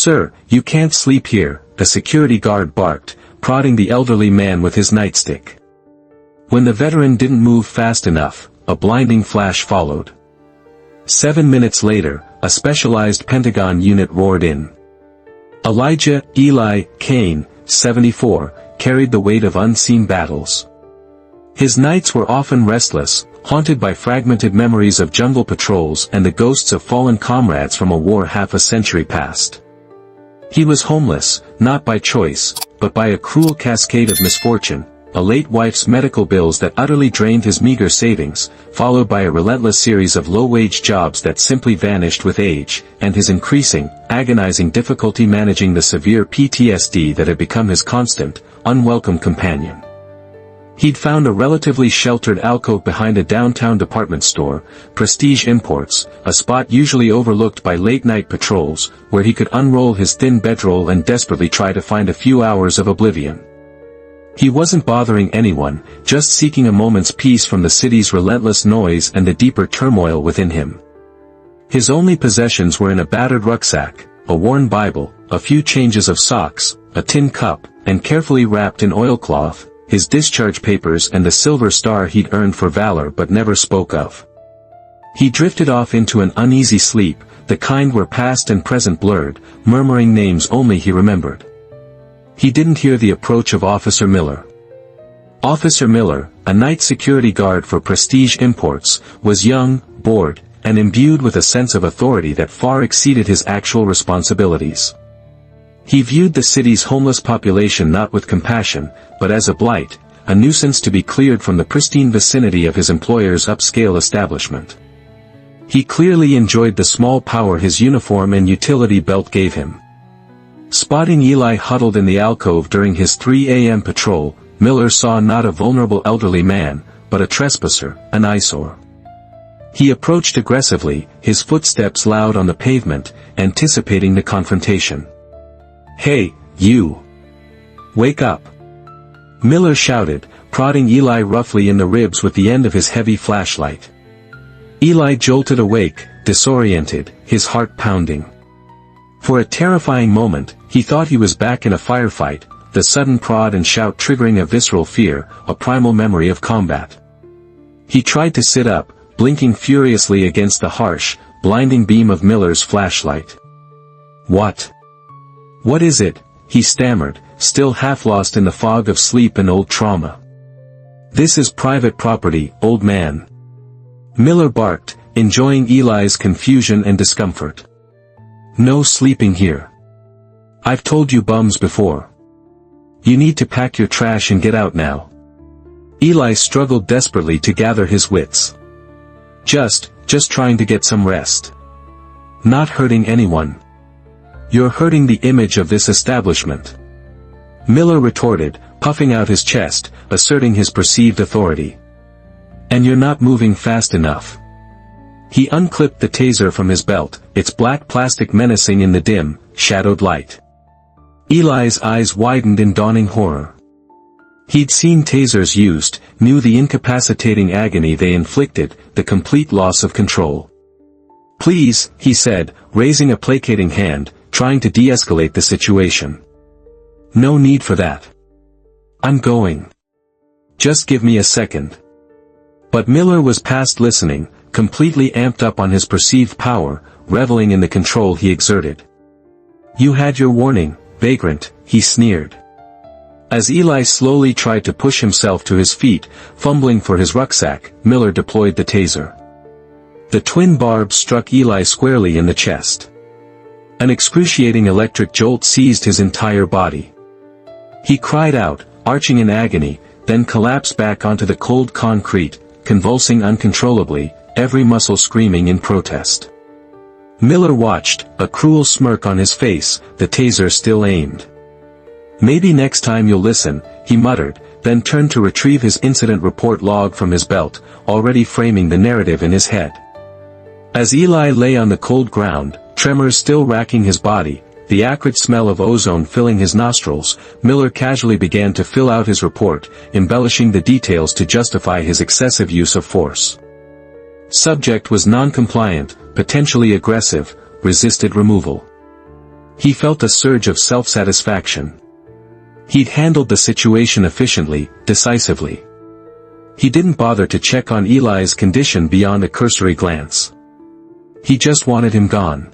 "Sir, you can't sleep here," a security guard barked, prodding the elderly man with his nightstick. When the veteran didn't move fast enough, a blinding flash followed. 7 minutes later, a specialized Pentagon unit roared in. Elijah Eli Cain, 74, carried the weight of unseen battles. His nights were often restless, haunted by fragmented memories of jungle patrols and the ghosts of fallen comrades from a war half a century past. He was homeless, not by choice, but by a cruel cascade of misfortune, a late wife's medical bills that utterly drained his meager savings, followed by a relentless series of low-wage jobs that simply vanished with age, and his increasing, agonizing difficulty managing the severe PTSD that had become his constant, unwelcome companion. He'd found a relatively sheltered alcove behind a downtown department store, Prestige Imports, a spot usually overlooked by late-night patrols, where he could unroll his thin bedroll and desperately try to find a few hours of oblivion. He wasn't bothering anyone, just seeking a moment's peace from the city's relentless noise and the deeper turmoil within him. His only possessions were in a battered rucksack, a worn Bible, a few changes of socks, a tin cup, and carefully wrapped in oilcloth, his discharge papers and the silver star he'd earned for valor but never spoke of. He drifted off into an uneasy sleep, the kind where past and present blurred, murmuring names only he remembered. He didn't hear the approach of Officer Miller. Officer Miller, a night security guard for Prestige Imports, was young, bored, and imbued with a sense of authority that far exceeded his actual responsibilities. He viewed the city's homeless population not with compassion, but as a blight, a nuisance to be cleared from the pristine vicinity of his employer's upscale establishment. He clearly enjoyed the small power his uniform and utility belt gave him. Spotting Eli huddled in the alcove during his 3 a.m. patrol, Miller saw not a vulnerable elderly man, but a trespasser, an eyesore. He approached aggressively, his footsteps loud on the pavement, anticipating the confrontation. "Hey, you! Wake up!" Miller shouted, prodding Eli roughly in the ribs with the end of his heavy flashlight. Eli jolted awake, disoriented, his heart pounding. For a terrifying moment, he thought he was back in a firefight, the sudden prod and shout triggering a visceral fear, a primal memory of combat. He tried to sit up, blinking furiously against the harsh, blinding beam of Miller's flashlight. "What? What is it?" he stammered, still half lost in the fog of sleep and old trauma. "This is private property, old man." Miller barked, enjoying Eli's confusion and discomfort. "No sleeping here. I've told you bums before. You need to pack your trash and get out now." Eli struggled desperately to gather his wits. Just trying to get some rest. Not hurting anyone. You're hurting the image of this establishment." Miller retorted, puffing out his chest, asserting his perceived authority. "And you're not moving fast enough." He unclipped the taser from his belt, its black plastic menacing in the dim, shadowed light. Eli's eyes widened in dawning horror. He'd seen tasers used, knew the incapacitating agony they inflicted, the complete loss of control. "Please," he said, raising a placating hand, trying to de-escalate the situation. "No need for that. I'm going. Just give me a second." But Miller was past listening, completely amped up on his perceived power, reveling in the control he exerted. "You had your warning, vagrant," he sneered. As Eli slowly tried to push himself to his feet, fumbling for his rucksack, Miller deployed the taser. The twin barbs struck Eli squarely in the chest. An excruciating electric jolt seized his entire body. He cried out, arching in agony, then collapsed back onto the cold concrete, convulsing uncontrollably, every muscle screaming in protest. Miller watched, a cruel smirk on his face, the taser still aimed. "Maybe next time you'll listen," he muttered, then turned to retrieve his incident report log from his belt, already framing the narrative in his head. As Eli lay on the cold ground, tremors still racking his body, the acrid smell of ozone filling his nostrils, Miller casually began to fill out his report, embellishing the details to justify his excessive use of force. Subject was non-compliant, potentially aggressive, resisted removal. He felt a surge of self-satisfaction. He'd handled the situation efficiently, decisively. He didn't bother to check on Eli's condition beyond a cursory glance. He just wanted him gone.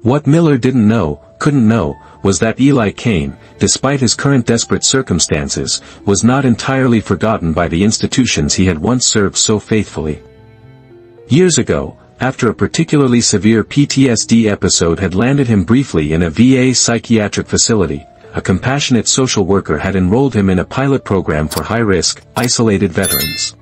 What Miller couldn't know, was that Eli Cain, despite his current desperate circumstances, was not entirely forgotten by the institutions he had once served so faithfully. Years ago, after a particularly severe PTSD episode had landed him briefly in a VA psychiatric facility, a compassionate social worker had enrolled him in a pilot program for high-risk, isolated veterans.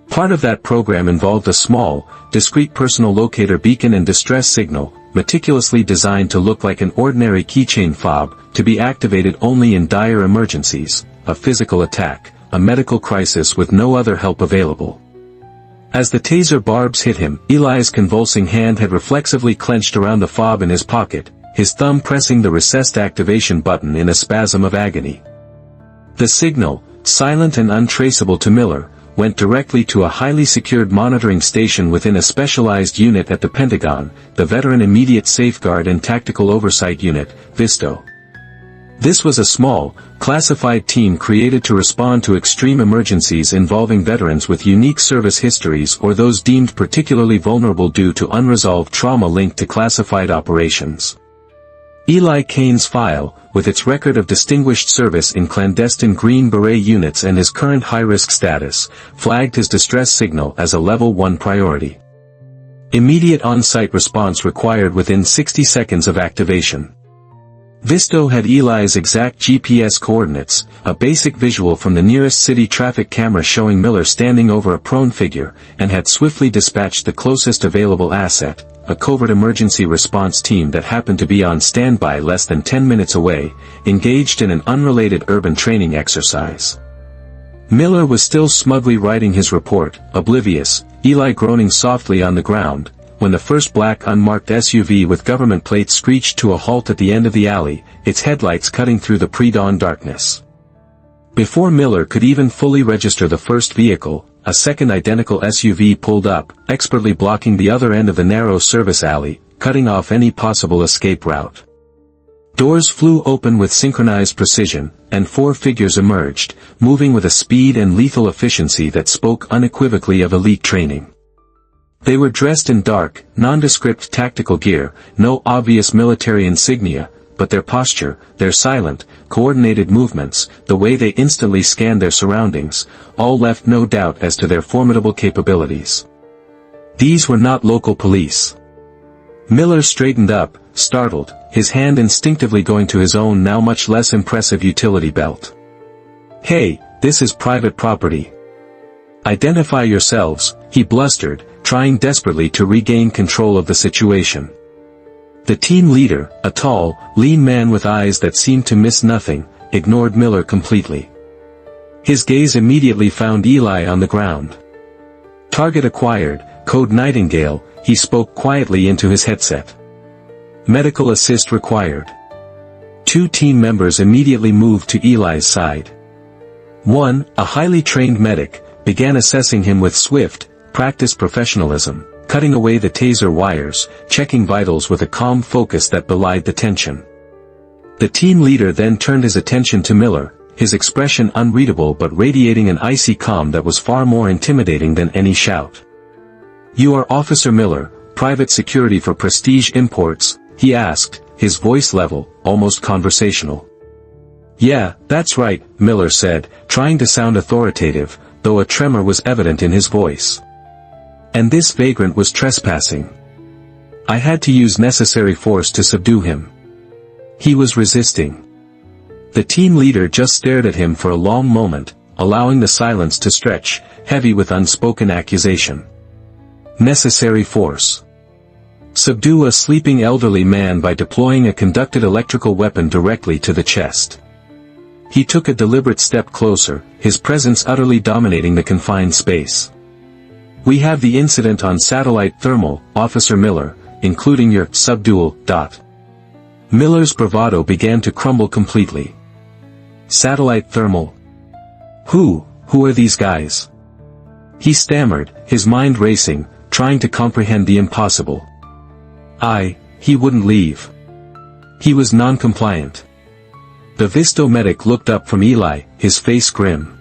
Part of that program involved a small, discreet personal locator beacon and distress signal, meticulously designed to look like an ordinary keychain fob, to be activated only in dire emergencies, a physical attack, a medical crisis with no other help available. As the taser barbs hit him, Eli's convulsing hand had reflexively clenched around the fob in his pocket, his thumb pressing the recessed activation button in a spasm of agony. The signal, silent and untraceable to Miller, went directly to a highly secured monitoring station within a specialized unit at the Pentagon, the Veteran Immediate Safeguard and Tactical Oversight Unit, VISTO. This was a small, classified team created to respond to extreme emergencies involving veterans with unique service histories or those deemed particularly vulnerable due to unresolved trauma linked to classified operations. Eli Cain's file, with its record of distinguished service in clandestine Green Beret units and his current high-risk status, flagged his distress signal as a Level 1 priority. Immediate on-site response required within 60 seconds of activation. VISTO had Eli's exact GPS coordinates, a basic visual from the nearest city traffic camera showing Miller standing over a prone figure, and had swiftly dispatched the closest available asset, a covert emergency response team that happened to be on standby less than 10 minutes away, engaged in an unrelated urban training exercise. Miller was still smugly writing his report, oblivious, Eli groaning softly on the ground, when the first black unmarked SUV with government plates screeched to a halt at the end of the alley, its headlights cutting through the pre-dawn darkness. Before Miller could even fully register the first vehicle, a second identical SUV pulled up, expertly blocking the other end of the narrow service alley, cutting off any possible escape route. Doors flew open with synchronized precision, and 4 figures emerged, moving with a speed and lethal efficiency that spoke unequivocally of elite training. They were dressed in dark, nondescript tactical gear, no obvious military insignia, but their posture, their silent, coordinated movements, the way they instantly scanned their surroundings, all left no doubt as to their formidable capabilities. These were not local police. Miller straightened up, startled, his hand instinctively going to his own now much less impressive utility belt. "Hey, this is private property. Identify yourselves," he blustered, trying desperately to regain control of the situation. The team leader, a tall, lean man with eyes that seemed to miss nothing, ignored Miller completely. His gaze immediately found Eli on the ground. "Target acquired, code Nightingale," he spoke quietly into his headset. "Medical assist required." 2 team members immediately moved to Eli's side. One, a highly trained medic, began assessing him with swift, practiced professionalism, cutting away the taser wires, checking vitals with a calm focus that belied the tension. The team leader then turned his attention to Miller, his expression unreadable but radiating an icy calm that was far more intimidating than any shout. "You are Officer Miller, private security for Prestige Imports?" he asked, his voice level, almost conversational. "Yeah, that's right," Miller said, trying to sound authoritative, though a tremor was evident in his voice. "And this vagrant was trespassing. I had to use necessary force to subdue him. He was resisting." The team leader just stared at him for a long moment, allowing the silence to stretch, heavy with unspoken accusation. Necessary force. Subdue a sleeping elderly man by deploying a conducted electrical weapon directly to the chest. He took a deliberate step closer, his presence utterly dominating the confined space. "We have the incident on satellite thermal, Officer Miller, including your subdual. Miller's bravado began to crumble completely. "Satellite thermal? Who are these guys?" He stammered, his mind racing, trying to comprehend the impossible. He wouldn't leave. He was non-compliant. The Visto medic looked up from Eli, his face grim.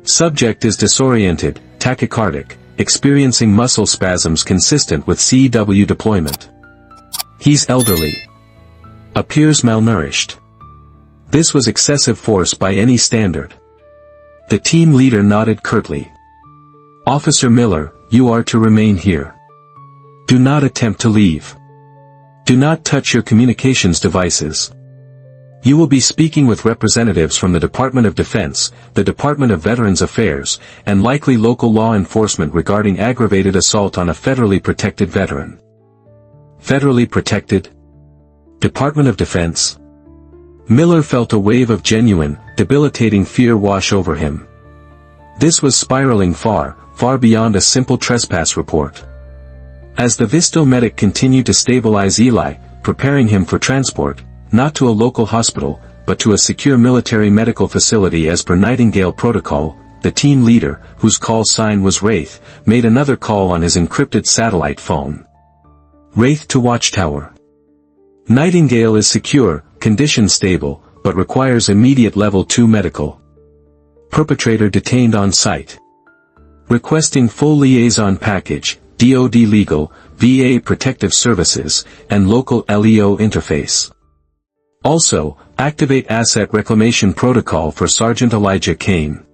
Subject is disoriented, tachycardic, experiencing muscle spasms consistent with CW deployment. He's elderly. Appears malnourished. This was excessive force by any standard. The team leader nodded curtly. Officer Miller, you are to remain here. Do not attempt to leave. Do not touch your communications devices. You will be speaking with representatives from the Department of Defense, the Department of Veterans Affairs, and likely local law enforcement regarding aggravated assault on a federally protected veteran. Federally protected? Department of Defense? Miller felt a wave of genuine, debilitating fear wash over him. This was spiraling far, far beyond a simple trespass report. As the Visto medic continued to stabilize Eli, preparing him for transport, not to a local hospital, but to a secure military medical facility as per Nightingale protocol, the team leader, whose call sign was Wraith, made another call on his encrypted satellite phone. Wraith to Watchtower. Nightingale is secure, condition stable, but requires immediate level 2 medical. Perpetrator detained on site. Requesting full liaison package, DoD legal, VA protective services, and local LEO interface. Also, activate asset reclamation protocol for Sergeant Eli Cain.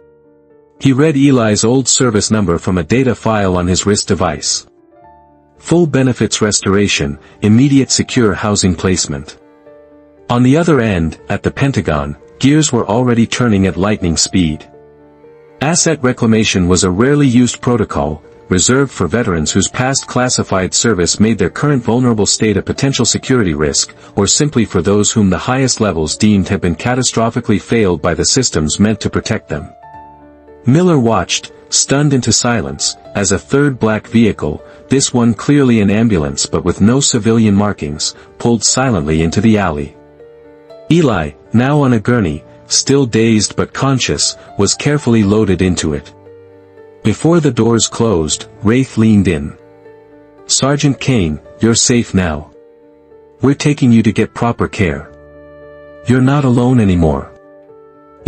He read Eli's old service number from a data file on his wrist device. Full benefits restoration, immediate secure housing placement. On the other end, at the Pentagon, gears were already turning at lightning speed. Asset reclamation was a rarely used protocol, reserved for veterans whose past classified service made their current vulnerable state a potential security risk, or simply for those whom the highest levels deemed have been catastrophically failed by the systems meant to protect them. Miller watched, stunned into silence, as a third black vehicle, this one clearly an ambulance but with no civilian markings, pulled silently into the alley. Eli, now on a gurney, still dazed but conscious, was carefully loaded into it. Before the doors closed, Wraith leaned in. Sergeant Cain, you're safe now. We're taking you to get proper care. You're not alone anymore.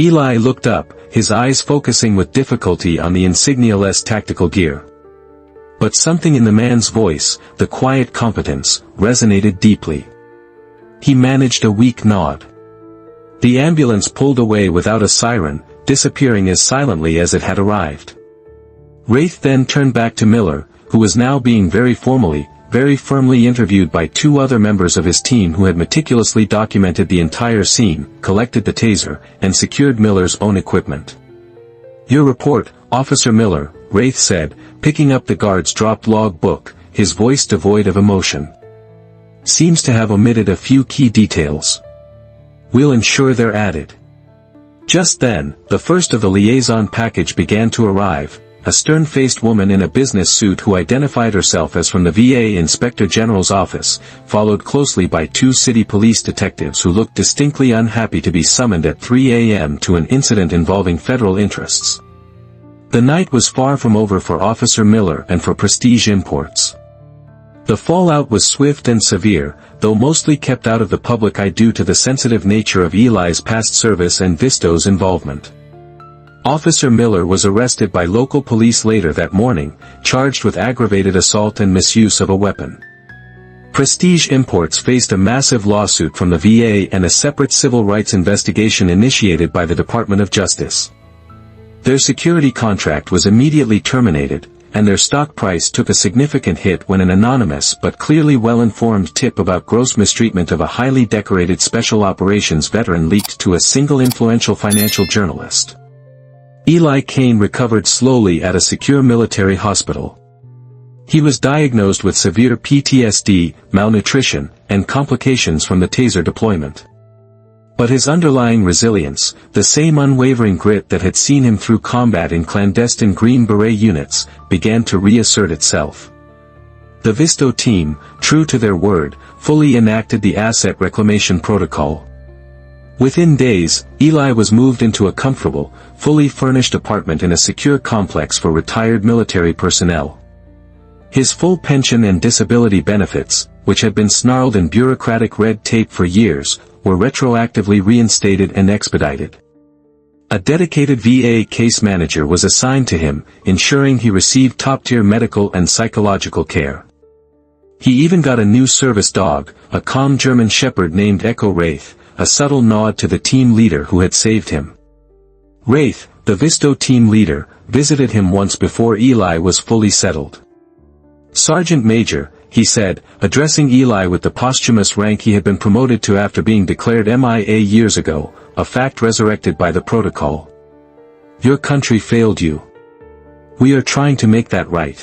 Eli looked up, his eyes focusing with difficulty on the insignia-less tactical gear. But something in the man's voice, the quiet competence, resonated deeply. He managed a weak nod. The ambulance pulled away without a siren, disappearing as silently as it had arrived. Wraith then turned back to Miller, who was now being very firmly interviewed by two other members of his team who had meticulously documented the entire scene, collected the taser, and secured Miller's own equipment. Your report, Officer Miller, Wraith said, picking up the guard's dropped log book, his voice devoid of emotion. Seems to have omitted a few key details. We'll ensure they're added. Just then, the first of the liaison package began to arrive. A stern-faced woman in a business suit who identified herself as from the VA Inspector General's office, followed closely by two city police detectives who looked distinctly unhappy to be summoned at 3 a.m. to an incident involving federal interests. The night was far from over for Officer Miller and for Prestige Imports. The fallout was swift and severe, though mostly kept out of the public eye due to the sensitive nature of Eli's past service and Visto's involvement. Officer Miller was arrested by local police later that morning, charged with aggravated assault and misuse of a weapon. Prestige Imports faced a massive lawsuit from the VA and a separate civil rights investigation initiated by the Department of Justice. Their security contract was immediately terminated, and their stock price took a significant hit when an anonymous but clearly well-informed tip about gross mistreatment of a highly decorated special operations veteran leaked to a single influential financial journalist. Eli Cain recovered slowly at a secure military hospital. He was diagnosed with severe PTSD, malnutrition, and complications from the taser deployment. But his underlying resilience, the same unwavering grit that had seen him through combat in clandestine Green Beret units, began to reassert itself. The Visto team, true to their word, fully enacted the asset reclamation protocol. Within days, Eli was moved into a comfortable, fully furnished apartment in a secure complex for retired military personnel. His full pension and disability benefits, which had been snarled in bureaucratic red tape for years, were retroactively reinstated and expedited. A dedicated VA case manager was assigned to him, ensuring he received top-tier medical and psychological care. He even got a new service dog, a calm German shepherd named Echo Wraith, a subtle nod to the team leader who had saved him. Wraith, the Visto team leader, visited him once before Eli was fully settled. "Sergeant Major," he said, addressing Eli with the posthumous rank he had been promoted to after being declared MIA years ago, a fact resurrected by the protocol. "Your country failed you. We are trying to make that right.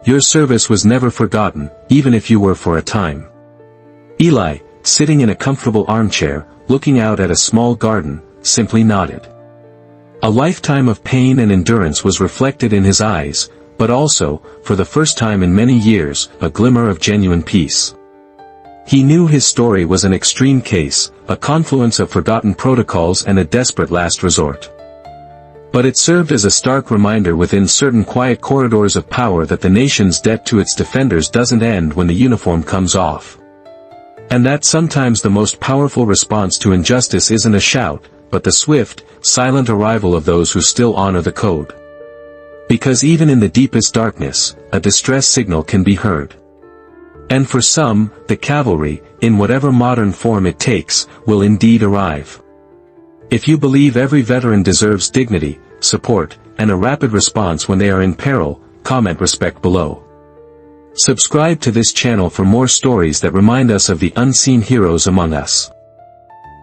Your service was never forgotten, even if you were for a time." Eli, sitting in a comfortable armchair, looking out at a small garden, simply nodded. A lifetime of pain and endurance was reflected in his eyes, but also, for the first time in many years, a glimmer of genuine peace. He knew his story was an extreme case, a confluence of forgotten protocols and a desperate last resort. But it served as a stark reminder within certain quiet corridors of power that the nation's debt to its defenders doesn't end when the uniform comes off. And that sometimes the most powerful response to injustice isn't a shout, but the swift, silent arrival of those who still honor the code. Because even in the deepest darkness, a distress signal can be heard. And for some, the cavalry, in whatever modern form it takes, will indeed arrive. If you believe every veteran deserves dignity, support, and a rapid response when they are in peril, comment respect below. Subscribe to this channel for more stories that remind us of the unseen heroes among us.